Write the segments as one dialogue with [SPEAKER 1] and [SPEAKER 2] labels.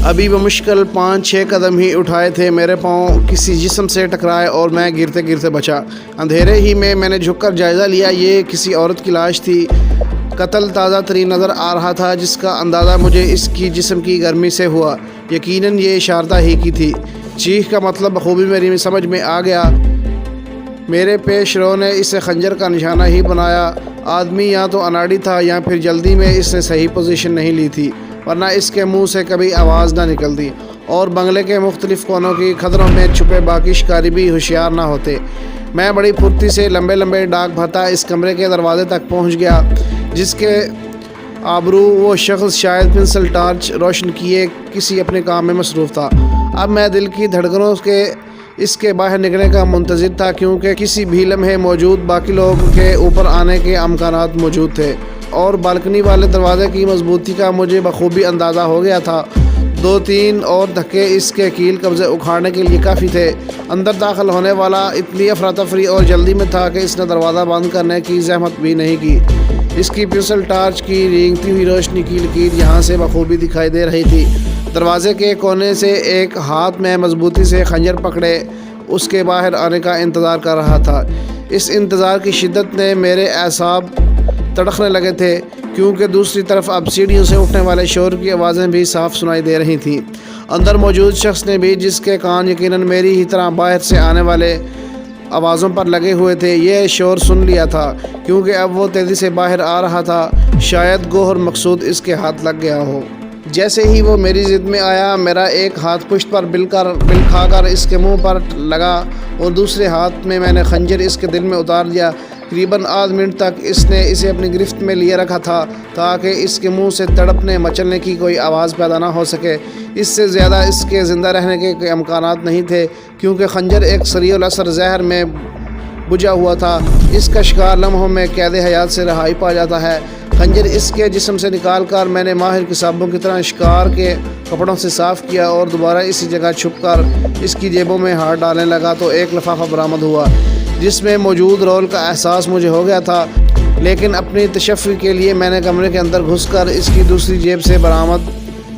[SPEAKER 1] ابھی بمشکل 5-6 قدم ہی اٹھائے تھے، میرے پاؤں کسی جسم سے ٹکرائے اور میں گرتے گرتے بچا۔ اندھیرے ہی میں نے جھک کر جائزہ لیا، یہ کسی عورت کی لاش تھی۔ قتل تازہ ترین نظر آ رہا تھا، جس کا اندازہ مجھے اس کی جسم کی گرمی سے ہوا۔ یقیناً یہ شاردا ہی کی تھی۔ چیخ کا مطلب بخوبی میری سمجھ میں آ گیا۔ میرے پیش رو نے اسے خنجر کا نشانہ ہی بنایا۔ آدمی یا تو اناڑی تھا یا پھر جلدی میں اس نے صحیح پوزیشن نہیں لی تھی، ورنہ اس کے منہ سے کبھی آواز نہ نکلتی اور بنگلے کے مختلف کونوں کی کھدروں میں چھپے باقی شکاری بھی ہوشیار نہ ہوتے۔ میں بڑی پھرتی سے لمبے لمبے ڈاک بھرتا اس کمرے کے دروازے تک پہنچ گیا، جس کے آبرو وہ شخص شاید پنسل ٹارچ روشن کیے کسی اپنے کام میں مصروف تھا۔ اب میں دل کی دھڑکنوں کے اس کے باہر نکلنے کا منتظر تھا، کیونکہ کسی بھی لمحے موجود باقی لوگوں کے اوپر آنے کے امکانات موجود تھے، اور بالکنی والے دروازے کی مضبوطی کا مجھے بخوبی اندازہ ہو گیا تھا۔ 2-3 اور دھکے اس کے کیل قبضے اکھاڑنے کے لیے کافی تھے۔ اندر داخل ہونے والا اتنی افراتفری اور جلدی میں تھا کہ اس نے دروازہ بند کرنے کی زحمت بھی نہیں کی۔ اس کی پنسل ٹارچ کی رینگتی ہوئی روشنی کی لکیر یہاں سے بخوبی دکھائی دے رہی تھی۔ دروازے کے کونے سے ایک ہاتھ میں مضبوطی سے خنجر پکڑے اس کے باہر آنے کا انتظار کر رہا تھا۔ اس انتظار کی شدت نے میرے اعصاب تڑکنے لگے تھے، کیونکہ دوسری طرف اب سیڑھیوں سے اٹھنے والے شور کی آوازیں بھی صاف سنائی دے رہی تھیں۔ اندر موجود شخص نے بھی، جس کے کان یقیناً میری ہی طرح باہر سے آنے والے آوازوں پر لگے ہوئے تھے، یہ شور سن لیا تھا، کیونکہ اب وہ تیزی سے باہر آ رہا تھا۔ شاید گوہر مقصود اس کے ہاتھ لگ گیا ہو۔ جیسے ہی وہ میری ضد میں آیا، میرا ایک ہاتھ پشت پر بل کھا کر اس کے منہ پر لگا اور دوسرے ہاتھ میں نے خنجر اس کے دل میں اتار دیا۔ قریباً آدھ منٹ تک اس نے اسے اپنی گرفت میں لیے رکھا تھا، تاکہ اس کے منہ سے تڑپنے مچلنے کی کوئی آواز پیدا نہ ہو سکے۔ اس سے زیادہ اس کے زندہ رہنے کے امکانات نہیں تھے، کیونکہ خنجر ایک سریع الاثر زہر میں بجھا ہوا تھا۔ اس کا شکار لمحوں میں قید حیات سے رہائی پا جاتا ہے۔ خنجر اس کے جسم سے نکال کر میں نے ماہر قصابوں کی طرح شکار کے کپڑوں سے صاف کیا اور دوبارہ اسی جگہ چھپ کر اس کی جیبوں میں ہاتھ ڈالنے لگا تو ایک لفافہ برآمد ہوا، جس میں موجود رول کا احساس مجھے ہو گیا تھا۔ لیکن اپنی تشفی کے لیے میں نے کمرے کے اندر گھس کر اس کی دوسری جیب سے برآمد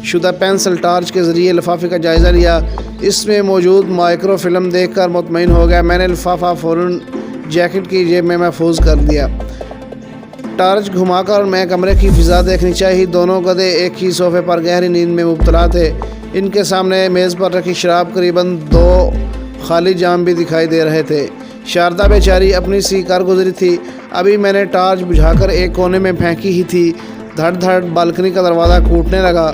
[SPEAKER 1] شدہ پینسل ٹارچ کے ذریعے لفافے کا جائزہ لیا۔ اس میں موجود مائکرو فلم دیکھ کر مطمئن ہو گیا۔ میں نے لفافہ فوراً جیکٹ کی جیب میں محفوظ کر دیا۔ ٹارچ گھما کر میں کمرے کی فضا دیکھنی چاہی۔ دونوں گدھے ایک ہی صوفے پر گہری نیند میں مبتلا تھے۔ ان کے سامنے میز پر رکھی شراب قریباً 2 خالی جام بھی دکھائی دے رہے تھے۔ شاردا بیچاری اپنی سی کر گزری تھی۔ ابھی میں نے ٹارچ بجھا کر ایک کونے میں پھینکی ہی تھی، دھڑ دھڑ بالکنی کا دروازہ ٹوٹنے لگا۔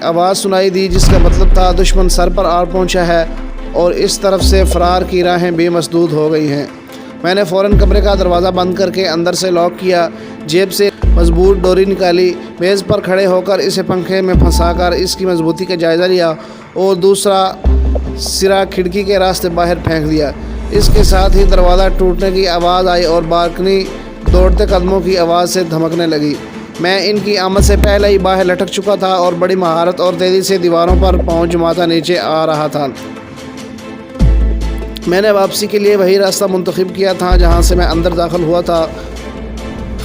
[SPEAKER 1] آواز سنائی دی، جس کا مطلب تھا دشمن سر پر آ پہنچا ہے اور اس طرف سے فرار کی راہیں بھی مسدود ہو گئی ہیں۔ میں نے فوراً کمرے کا دروازہ بند کر کے اندر سے لاک کیا، جیب سے مضبوط ڈوری نکالی، میز پر کھڑے ہو کر اسے پنکھے میں پھنسا کر اس کی مضبوطی کا جائزہ لیا اور دوسرا سرا کھڑکی کے راستے باہر پھینک دیا۔ اس کے ساتھ ہی دروازہ ٹوٹنے کی آواز آئی اور بالکنی دوڑتے قدموں کی آواز سے دھمکنے لگی۔ میں ان کی آمد سے پہلے ہی باہر لٹک چکا تھا اور بڑی مہارت اور تیزی سے دیواروں پر پاؤں جماتا نیچے آ رہا تھا۔ میں نے واپسی کے لیے وہی راستہ منتخب کیا تھا جہاں سے میں اندر داخل ہوا تھا۔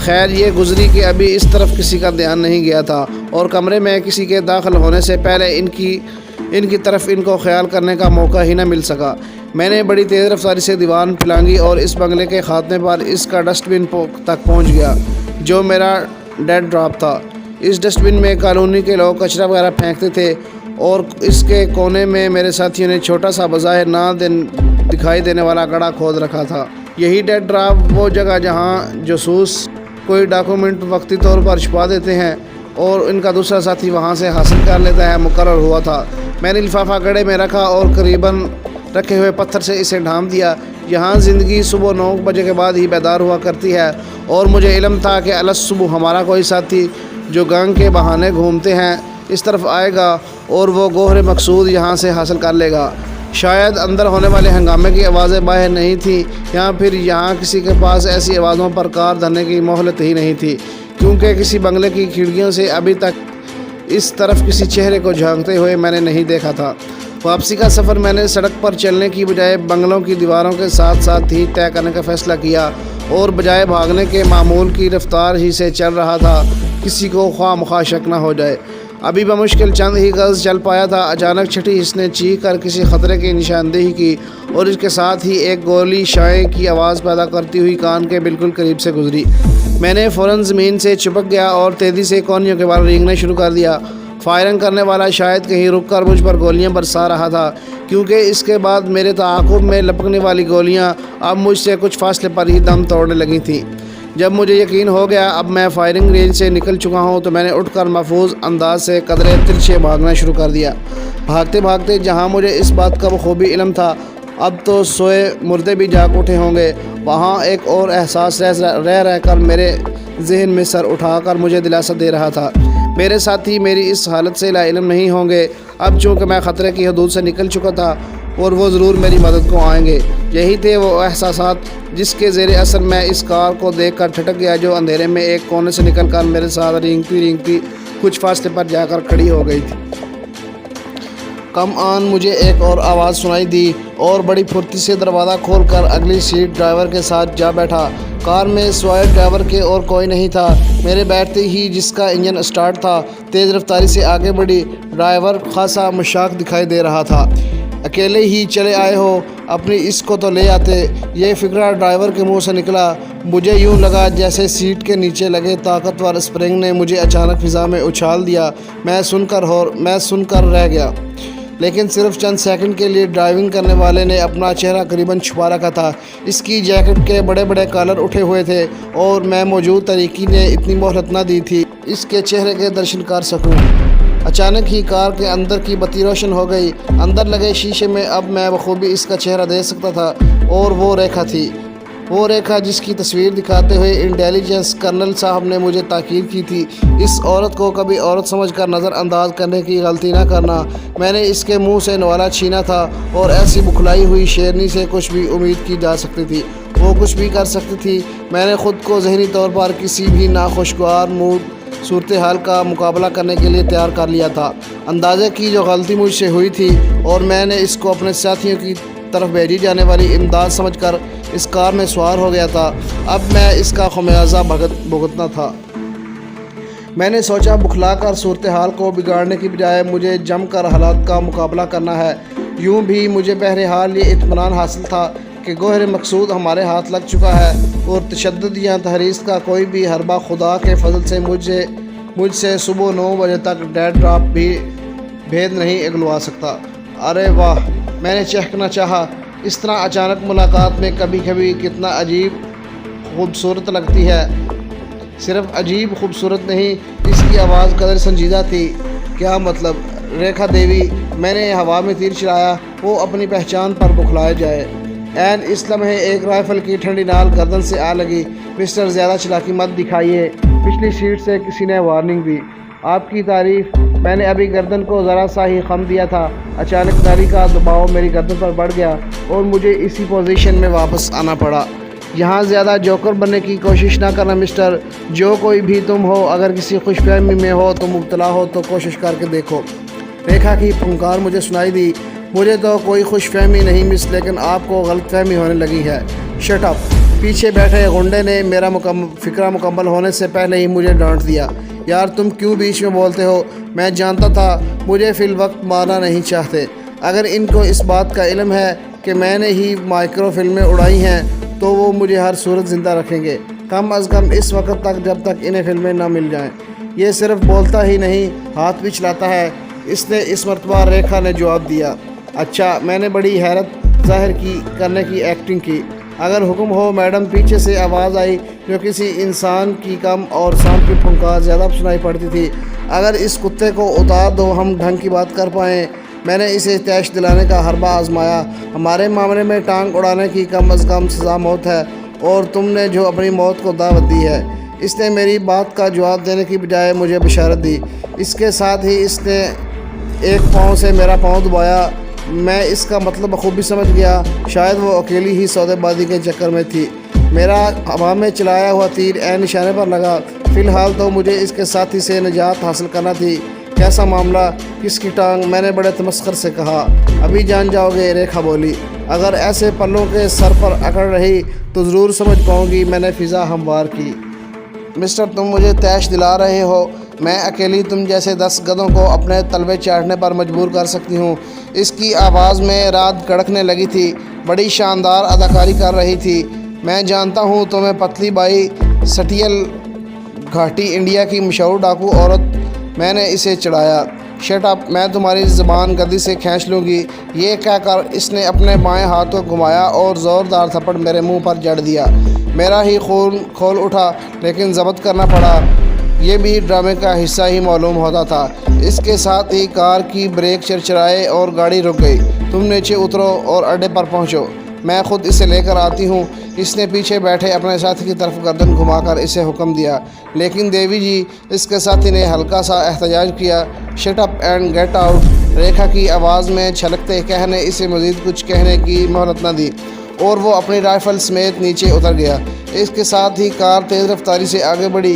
[SPEAKER 1] خیر یہ گزری کہ ابھی اس طرف کسی کا دھیان نہیں گیا تھا اور کمرے میں کسی کے داخل ہونے سے پہلے ان کی طرف ان کو خیال کرنے کا موقع ہی نہ مل سکا۔ میں نے بڑی تیز رفتاری سے دیوار پھلانگی اور اس بنگلے کے خاتمے پر اس کا ڈسٹ بن تک پہنچ گیا، جو میرا ڈیڈ ڈراپ تھا۔ اس ڈسٹ بن میں کالونی کے لوگ کچرا وغیرہ پھینکتے تھے اور اس کے کونے میں میرے ساتھیوں نے چھوٹا سا بظاہر نہ دکھائی دینے والا گڑھا کھود رکھا تھا۔ یہی ڈیڈ ڈراپ وہ جگہ جہاں جاسوس کوئی ڈاکومنٹ وقتی طور پر چھپا دیتے ہیں اور ان کا دوسرا ساتھی وہاں سے حاصل کر لیتا ہے، مقرر ہوا تھا۔ میں نے لفافہ گڑھے میں رکھا اور قریباً رکھے ہوئے پتھر سے اسے ڈھانپ دیا۔ یہاں زندگی صبح 9 بجے کے بعد ہی بیدار ہوا کرتی ہے اور مجھے علم تھا کہ الگ صبح ہمارا کوئی ساتھی جو گنگ کے بہانے گھومتے ہیں اس طرف آئے گا اور وہ گوہر مقصود یہاں سے حاصل کر لے گا۔ شاید اندر ہونے والے ہنگامے کی آوازیں باہر نہیں تھیں، یا پھر یہاں کسی کے پاس ایسی آوازوں پر کار دھرنے کی مہلت ہی نہیں تھی، کیونکہ کسی بنگلے کی کھڑکیوں سے ابھی تک اس طرف کسی چہرے کو جھانکتے ہوئے میں نے نہیں دیکھا تھا۔ واپسی کا سفر میں نے سڑک پر چلنے کی بجائے بنگلوں کی دیواروں کے ساتھ ساتھ ہی طے کرنے کا فیصلہ کیا اور بجائے بھاگنے کے معمول کی رفتار ہی سے چل رہا تھا، کسی کو خواہ مخواہ شک نہ ہو جائے۔ ابھی بمشکل چند ہی گز چل پایا تھا، اچانک چھٹی اس نے چیخ کر کسی خطرے کی نشاندہی کی اور اس کے ساتھ ہی ایک گولی شائع کی آواز پیدا کرتی ہوئی کان کے بالکل قریب سے گزری۔ میں نے فوراً زمین سے چپک گیا اور تیزی سے کونیوں کے بال رینگنے شروع کر دیا۔ فائرنگ کرنے والا شاید کہیں رک کر مجھ پر گولیاں برسا رہا تھا، کیونکہ اس کے بعد میرے تعاقب میں لپکنے والی گولیاں اب مجھ سے کچھ فاصلے پر ہی دم توڑنے لگی تھیں۔ جب مجھے یقین ہو گیا اب میں فائرنگ رینج سے نکل چکا ہوں تو میں نے اٹھ کر محفوظ انداز سے قدرے ترچھے بھاگنا شروع کر دیا۔ بھاگتے بھاگتے جہاں مجھے اس بات کا بخوبی علم تھا اب تو سوئے مردے بھی جاگ اٹھے ہوں گے، وہاں ایک اور احساس رہ کر میرے ذہن میں سر اٹھا کر مجھے دلاسا دے رہا تھا، میرے ساتھی میری اس حالت سے لا علم نہیں ہوں گے۔ اب چونکہ میں خطرے کی حدود سے نکل چکا تھا اور وہ ضرور میری مدد کو آئیں گے۔ یہی تھے وہ احساسات جس کے زیر اثر میں اس کار کو دیکھ کر ٹھٹک گیا جو اندھیرے میں ایک کونے سے نکل کر میرے ساتھ رینگتی کچھ فاصلے پر جا کر کھڑی ہو گئی تھی۔ کم آن مجھے ایک اور آواز سنائی دی اور بڑی پھرتی سے دروازہ کھول کر اگلی سیٹ ڈرائیور کے ساتھ جا بیٹھا۔ کار میں سوائے ڈرائیور کے اور کوئی نہیں تھا۔ میرے بیٹھتے ہی جس کا انجن سٹارٹ تھا تیز رفتاری سے آگے بڑھی۔ ڈرائیور خاصا مشتاق دکھائی دے رہا تھا۔ اکیلے ہی چلے آئے ہو، اپنی اس کو تو لے آتے، یہ فکرہ ڈرائیور کے منہ سے نکلا۔ مجھے یوں لگا جیسے سیٹ کے نیچے لگے طاقتور اسپرنگ نے مجھے اچانک فضا میں اچھال دیا۔ میں سن کر رہ گیا، لیکن صرف چند سیکنڈ کے لیے۔ ڈرائیونگ کرنے والے نے اپنا چہرہ قریباً چھپا رکھا تھا، اس کی جیکٹ کے بڑے بڑے کالر اٹھے ہوئے تھے اور میں موجود طریقی نے اتنی مہلت نہ دی تھی اس کے چہرے کے درشن کر سکوں۔ اچانک ہی کار کے اندر کی بتی روشن ہو گئی۔ اندر لگے شیشے میں اب میں بخوبی اس کا چہرہ دیکھ سکتا تھا اور وہ ریکھا تھی، وہ ریکھا جس کی تصویر دکھاتے ہوئے انٹیلیجنس کرنل صاحب نے مجھے تاکید کی تھی اس عورت کو کبھی عورت سمجھ کر نظر انداز کرنے کی غلطی نہ کرنا۔ میں نے اس کے منہ سے نوالا چھینا تھا اور ایسی بکھلائی ہوئی شیرنی سے کچھ بھی امید کی جا سکتی تھی، وہ کچھ بھی کر سکتی تھی۔ میں نے خود کو ذہنی طور پر کسی بھی ناخوشگوار صورتحال کا مقابلہ کرنے کے لیے تیار کر لیا تھا۔ اندازے کی جو غلطی مجھ سے ہوئی تھی اور میں نے اس کو اپنے ساتھیوں کی طرف بھیجی جانے والی امداد سمجھ کر اس کار میں سوار ہو گیا تھا، اب میں اس کا خمیازہ بھگتنا تھا۔ میں نے سوچا بکھلا کر صورتحال کو بگاڑنے کی بجائے مجھے جم کر حالات کا مقابلہ کرنا ہے۔ یوں بھی مجھے بہرحال یہ اطمینان حاصل تھا کہ گوہر مقصود ہمارے ہاتھ لگ چکا ہے اور تشدد یا تحریض کا کوئی بھی حربہ خدا کے فضل سے مجھ سے صبح 9 بجے تک ڈیڈ ڈراپ بھی بھید نہیں اگلوا سکتا۔ ارے واہ، میں نے چہکنا چاہا، اس طرح اچانک ملاقات میں کبھی کبھی کتنا عجیب خوبصورت لگتی ہے۔ صرف عجیب خوبصورت نہیں، اس کی آواز قدر سنجیدہ تھی۔ کیا مطلب؟ ریکھا دیوی، میں نے ہوا میں تیر چلایا، وہ اپنی پہچان پر بکھلائے جائے۔ عین اس لمحے ایک رائفل کی ٹھنڈی نال گردن سے آ لگی۔ مسٹر زیادہ چلاکی مت دکھائیے، پچھلی سیٹ سے کسی نے وارننگ دی۔ آپ کی تعریف۔ میں نے ابھی گردن کو ذرا سا ہی خم دیا تھا، اچانک نالی کا دباؤ میری گردن پر بڑھ گیا اور مجھے اسی پوزیشن میں واپس آنا پڑا۔ یہاں زیادہ جوکر بننے کی کوشش نہ کرنا مسٹر، جو کوئی بھی تم ہو، اگر کسی خوش فہمی میں ہو تو مبتلا ہو تو کوشش کر کے دیکھو۔ ریکھا کی پھنکار مجھے سنائی دی۔ مجھے تو کوئی خوش فہمی نہیں مس، لیکن آپ کو غلط فہمی ہونے لگی ہے۔ Shut up! پیچھے بیٹھے غنڈے نے میرا فکرہ مکمل ہونے سے پہلے ہی مجھے ڈانٹ دیا۔ یار تم کیوں بیچ میں بولتے ہو؟ میں جانتا تھا مجھے فی الوقت مارنا نہیں چاہتے۔ اگر ان کو اس بات کا علم ہے کہ میں نے ہی مائکرو فلمیں اڑائی ہیں تو وہ مجھے ہر صورت زندہ رکھیں گے، کم از کم اس وقت تک جب تک انہیں فلمیں نہ مل جائیں۔ یہ صرف بولتا ہی نہیں، ہاتھ بھی چلاتا ہے، اس نے اس مرتبہ ریکھا نے جواب دیا۔ اچھا، میں نے بڑی حیرت ظاہر کرنے کی ایکٹنگ کی۔ اگر حکم ہو میڈم، پیچھے سے آواز آئی جو کسی انسان کی کم اور سانپ کی پھنکار زیادہ سنائی پڑتی تھی۔ اگر اس کتے کو اتار دو ہم ڈھنگ کی بات کر پائیں۔ میں نے اسے تیش دلانے کا حربہ آزمایا۔ ہمارے معاملے میں ٹانگ اڑانے کی کم از کم سزا موت ہے اور تم نے جو اپنی موت کو دعوت دی ہے۔ اس نے میری بات کا جواب دینے کی بجائے مجھے بشارت دی۔ اس کے ساتھ ہی اس نے ایک پاؤں سے میرا پاؤں دبایا۔ میں اس کا مطلب بخوبی سمجھ گیا، شاید وہ اکیلی ہی سودے بازی کے چکر میں تھی۔ میرا ہوا میں چلایا ہوا تیر عین نشانے پر لگا۔ فی الحال تو مجھے اس کے ساتھی سے نجات حاصل کرنا تھی۔ کیسا معاملہ؟ کس کی ٹانگ؟ میں نے بڑے تمسخر سے کہا۔ ابھی جان جاؤ گے، ریکھا بولی۔ اگر ایسے پلوں کے سر پر اکڑ رہی تو ضرور سمجھ پاؤں گی۔ میں نے فضا ہموار کی۔ مسٹر، تم مجھے تیش دلا رہے ہو؟ میں اکیلی تم جیسے 10 گدھوں کو اپنے تلوے چاٹنے پر مجبور کر سکتی ہوں۔ اس کی آواز میں رات کڑکنے لگی تھی، بڑی شاندار اداکاری کر رہی تھی۔ میں جانتا ہوں تمہیں پتلی بائی سٹیل گھاٹی انڈیا کی مشہور ڈاکو عورت، میں نے اسے چڑھایا۔ شٹ اپ، میں تمہاری زبان گدی سے کھینچ لوں گی۔ یہ کہہ کر اس نے اپنے بائیں ہاتھ کو گھمایا اور زوردار تھپڑ میرے منہ پر جڑ دیا۔ میرا ہی خون کھول اٹھا، لیکن ضبط کرنا پڑا، یہ بھی ڈرامے کا حصہ ہی معلوم ہوتا تھا۔ اس کے ساتھ ہی کار کی بریک چرچرائے اور گاڑی رک گئی۔ تم نیچے اترو اور اڈے پر پہنچو، میں خود اسے لے کر آتی ہوں۔ اس نے پیچھے بیٹھے اپنے ساتھی کی طرف گردن گھما کر اسے حکم دیا، لیکن دیوی جی، اس کے ساتھی نے ہلکا سا احتجاج کیا۔ Shut up and get out, Rekha کی آواز میں چھلکتے کہہ نے اسے مزید کچھ کہنے کی مہلت نہ دی، اور وہ اپنی رائفل سمیت نیچے اتر گیا۔ اس کے ساتھ ہی کار تیز رفتاری سے آگے بڑھی۔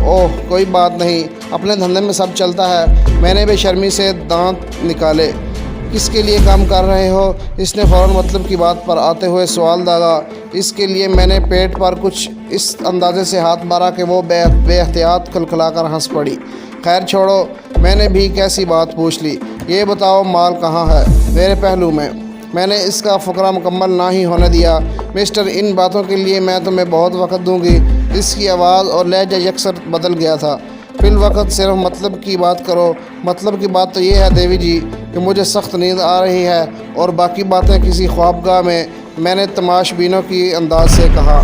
[SPEAKER 1] اوہ کوئی بات نہیں، اپنے دھندے میں سب چلتا ہے۔ میں نے بے شرمی سے دانت نکالے۔ کس کے لیے کام کر رہے ہو؟ اس نے فوراً مطلب کی بات پر آتے ہوئے سوال داغا۔ اس کے لیے میں نے پیٹ پر کچھ اس اندازے سے ہاتھ مارا کہ وہ بے احتیاط کھلکھلا کر ہنس پڑی۔ خیر چھوڑو، میں نے بھی کیسی بات پوچھ لی۔ یہ بتاؤ مال کہاں ہے؟ میرے پہلو میں۔ میں نے اس کا فقرہ مکمل نہ ہی ہونے دیا۔ مسٹر، ان باتوں کے لیے میں تمہیں بہت وقت دوں گی۔ اس کی آواز اور لہجہ یکسر بدل گیا تھا۔ فی الوقت صرف مطلب کی بات کرو۔ مطلب کی بات تو یہ ہے دیوی جی کہ مجھے سخت نیند آ رہی ہے، اور باقی باتیں کسی خوابگاہ میں نے تماش بینوں کی انداز سے کہا۔